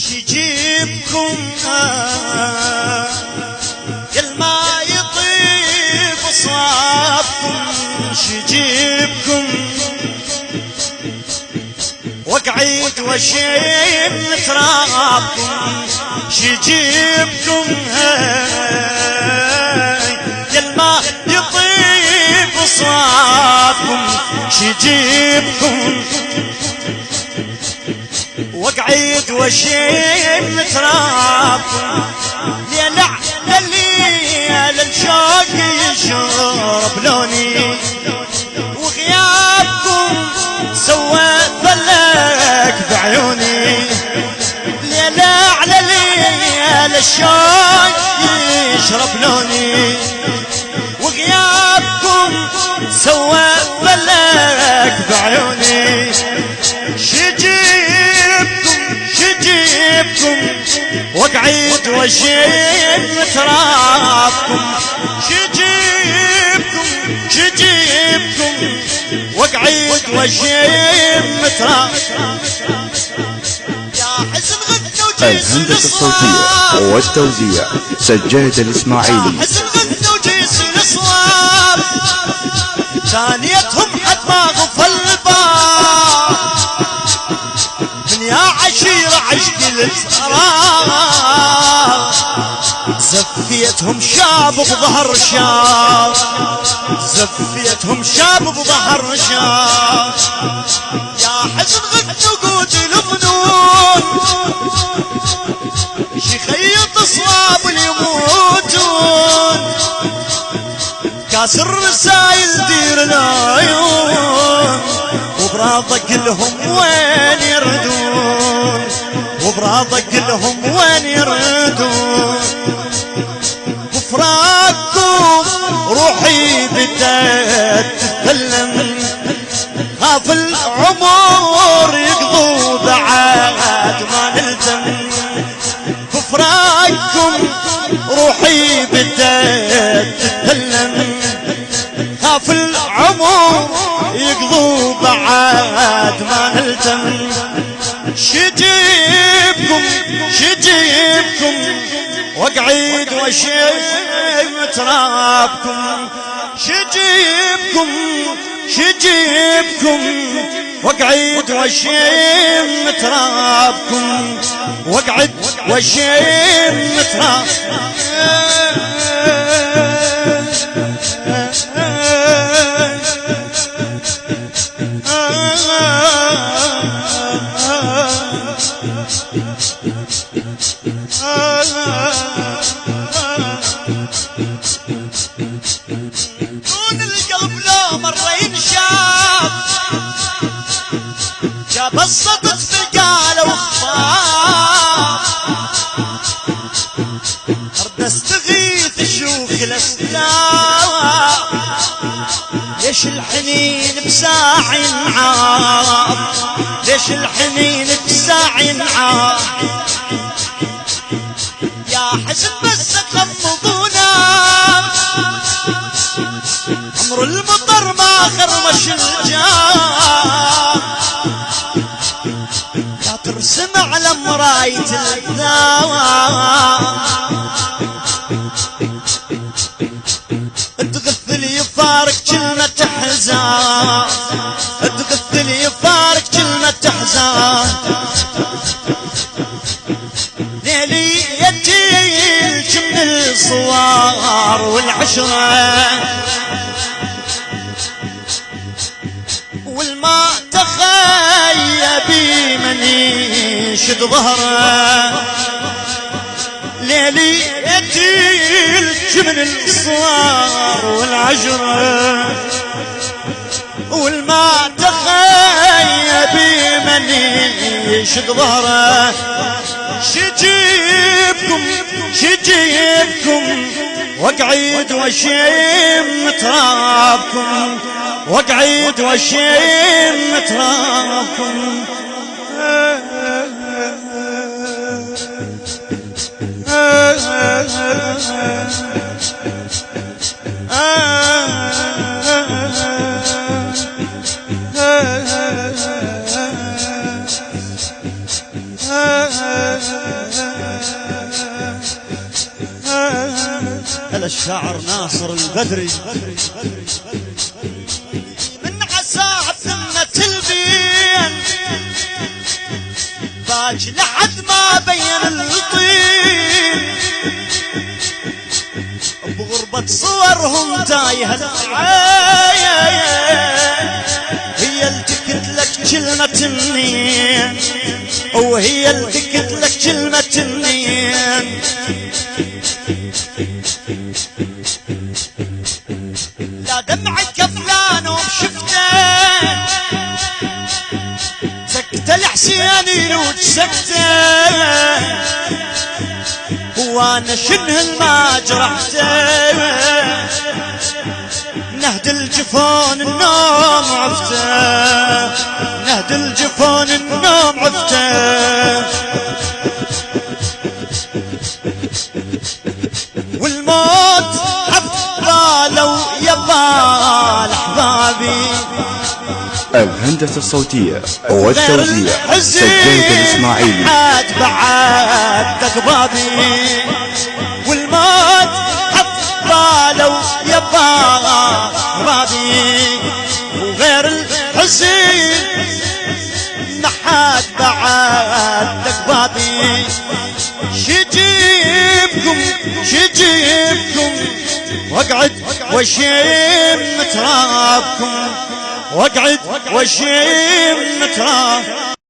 شجيبكم كل ما يطيب صابكم شجيبكم واقعد واشم ترابكم شجيبكم كل ما يطيب صابكم شجيبكم واقعد واشم ترابكم ليلع لليل الشوق يشرب لوني وغيابكم سوى فلك بعيوني ليلع لليل الشوق يشرب لوني وغيابكم سوى فلك بعيوني شجيبكم واقعد واشم ترابكم شجيبكم واقعد واشم ترابكم يا حسن غث وجيس الهندسة الصوتية والتوزيع سجاد الإسماعيلي يا حسن غث وجيس الصواب ثانيتهم حد ما غفل الباب من يا عشيرة عشق الاسرار زفيتهم شاب بظهر شاب زفيتهم شاب بظهر شاب يا حسن غث وقود الفنون شيخيط صواب يموتون كاسر الرسايل دير العيون وبراضك لهم وين يردون وبراضك لهم وين يردون بفراقكم روحي بدأت تتكلم خاف العمر يقضوا بعد ما نلتم بفراقكم روحي بدأت تتكلم خاف العمر يقضوا بعد ما نلتم شجيبكم واقعد واشم ترابكم شجيبكم واقعد واشم ترابكم واقعد واشم ترابكم دون القلب لو مرة ينشاف جاب الصدق في القالة وخفاف أرد استغيث شوف الأسلاف ليش الحنين بساعي نعاف ليش الحنين بساعي نعاف يا حسن بس تغمضونا عمر المطر ما خرمش الجاه لا ترسم على مراية الثواب تغث لي يفارق كلمة حزان تغث لي يفارق كلمة حزان ليلي يتيلك من الصوار والعشرة والما تخيبي من يشد ظهره ليلي يتيلك من الصوار والعشرة والما تخيبي من يشد ظهره شجيبكم واقعد واشم ترابكم واقعد واشم ترابكم هلا الشاعر ناصر البدري من عساعة ثمة البين باج لحد ما بين الطين بغربة صورهم تايه العين هي اللي تكت لك كلمة النين وهي اللي تكت لك كلمة النين لا دمعك كفلان وشفته سكت الحسين يلوج سكته وانا شنهن ما جرحته نهد الجفون النوم عفته نهد الجفون النوم عفته والموت عفالو يبال احبابي الهندسة الصوتية والتوزيع سجاد الإسماعيلي بعد ذكبابي والموت حفالو يبال احبابي وغير الحزين نحات بعد ذكبابي شجيبكم واقعد واشم ترابكم واقعد واشم تراب